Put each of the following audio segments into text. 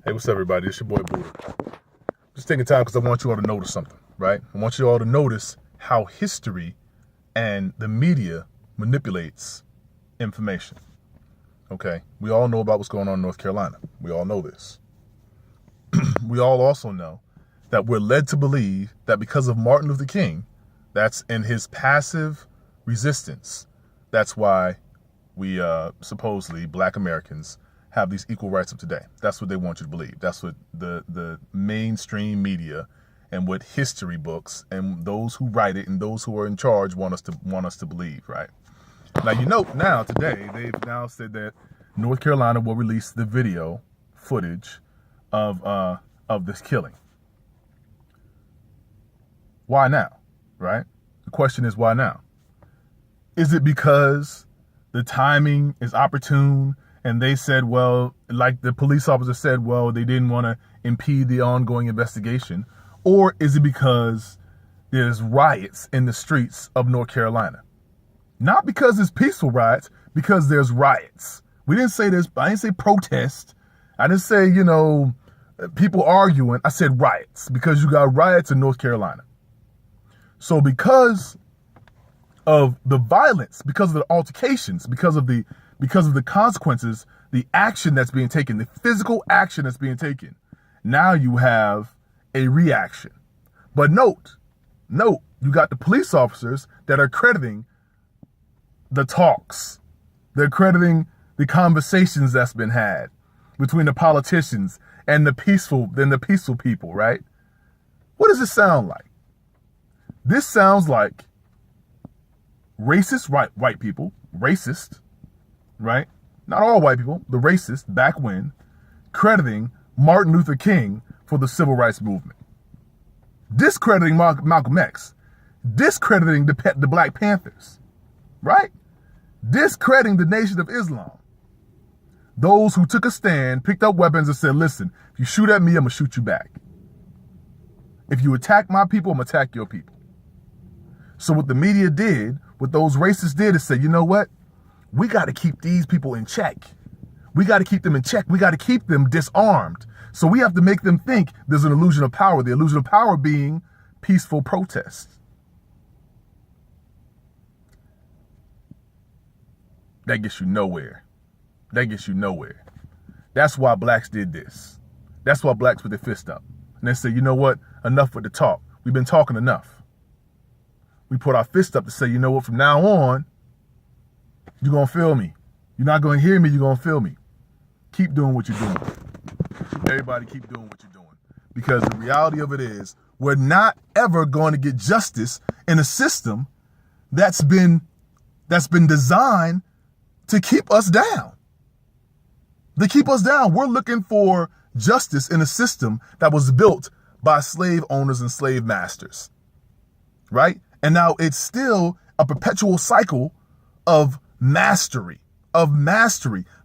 Hey, what's up, everybody? It's your boy Buddha. Just taking time because I want you all to notice something, right? I want you all to notice how history and the media manipulates information. Okay? We all know about what's going on in North Carolina. We all know this. We all also know that we're led to believe that because of Martin Luther King, that's in his passive resistance, that's why we supposedly, black Americans, have these equal rights of today. That's what they want you to believe. That's what the mainstream media and what history books and those who write it and those who are in charge want us to believe, right? Now today they've now said that North Carolina will release the video footage of this killing. Why now, right? The question is, why now? Is it because the timing is opportune? And they said, well, like the police officer said, well, they didn't want to impede the ongoing investigation? Or is it because there's riots in the streets of North Carolina? Not because it's peaceful riots, because there's riots. I didn't say protest. I didn't say, people arguing. I said riots, because you got riots in North Carolina. So because of the violence, because of the altercations, because of the consequences, the action that's being taken, the physical action that's being taken, now you have a reaction. But note, you got the police officers that are crediting the talks. They're crediting the conversations that's been had between the politicians and the peaceful people, right? What does this sound like? This sounds like racist white people, racist, right? Not all white people, the racist, back when, crediting Martin Luther King for the civil rights movement. Discrediting Malcolm X. Discrediting the Black Panthers, right? Discrediting the Nation of Islam. Those who took a stand, picked up weapons and said, listen, if you shoot at me, I'm gonna shoot you back. If you attack my people, I'm gonna attack your people. So what the media did, what those racists did is say, you know what? We got to keep these people in check. We got to keep them in check. We got to keep them disarmed. So we have to make them think there's an illusion of power. The illusion of power being peaceful protest. That gets you nowhere. That gets you nowhere. That's why blacks did this. That's why blacks put their fist up. And they say, you know what? Enough with the talk. We've been talking enough. We put our fist up to say, you know what? From now on, you're going to feel me. You're not going to hear me. You're going to feel me. Keep doing what you're doing. Everybody keep doing what you're doing. Because the reality of it is, we're not ever going to get justice in a system that's been designed to keep us down. To keep us down. We're looking for justice in a system that was built by slave owners and slave masters. Right? And now it's still a perpetual cycle of mastery,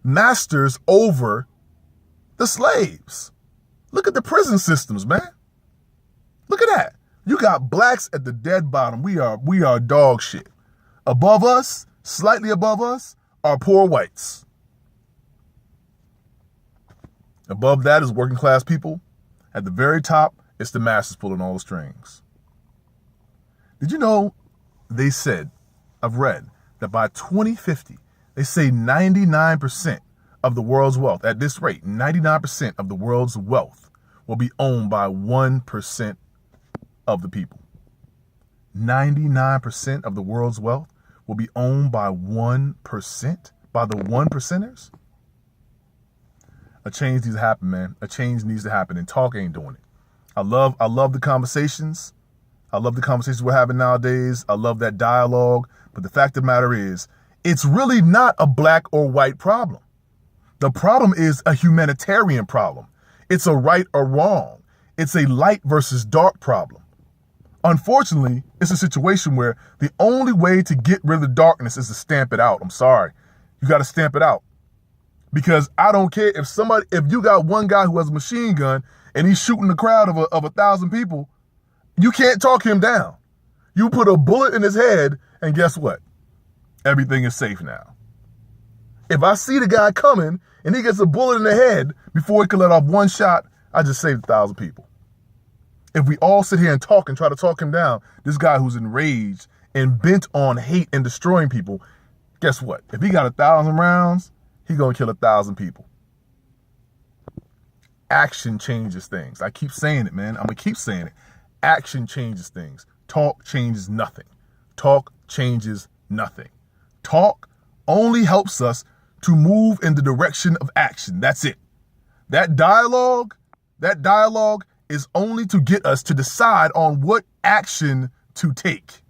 masters over the slaves. Look at the prison systems, man. Look at that. You got blacks at the dead bottom. We are dog shit. Above us, slightly above us, are poor whites. Above that is working class people. At the very top, it's the masses pulling all the strings. Did you know I've read that by 2050, they say 99% of the world's wealth, at this rate, 99% of the world's wealth will be owned by 1% of the people. 99% of the world's wealth will be owned by 1%, by the 1%ers? A change needs to happen, man. A change needs to happen, and talk ain't doing it. I love the conversations. I love the conversations we're having nowadays. I love that dialogue. But the fact of the matter is, it's really not a black or white problem. The problem is a humanitarian problem. It's a right or wrong. It's a light versus dark problem. Unfortunately, it's a situation where the only way to get rid of the darkness is to stamp it out. I'm sorry. You got to stamp it out. Because I don't care if you got one guy who has a machine gun and he's shooting the crowd of 1,000 people, you can't talk him down. You put a bullet in his head, and guess what? Everything is safe now. If I see the guy coming and he gets a bullet in the head before he can let off one shot, I just saved 1,000 people. If we all sit here and talk and try to talk him down, this guy who's enraged and bent on hate and destroying people, guess what? If he got 1,000 rounds, he gonna kill 1,000 people. Action changes things. I keep saying it, man. I'm gonna keep saying it. Action changes things. Talk changes nothing. Talk changes nothing. Talk only helps us to move in the direction of action. That's it. That dialogue is only to get us to decide on what action to take.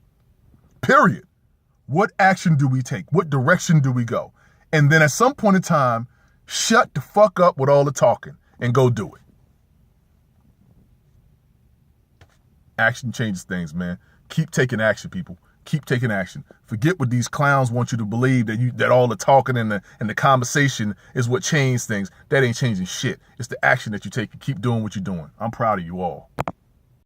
Period. What action do we take? What direction do we go? And then at some point in time, shut the fuck up with all the talking and go do it. Action changes things, man. Keep taking action, people. Keep taking action. Forget what these clowns want you to believe, that all the talking and the conversation is what changes things. That ain't changing shit. It's the action that you take. You keep doing what you're doing. I'm proud of you all.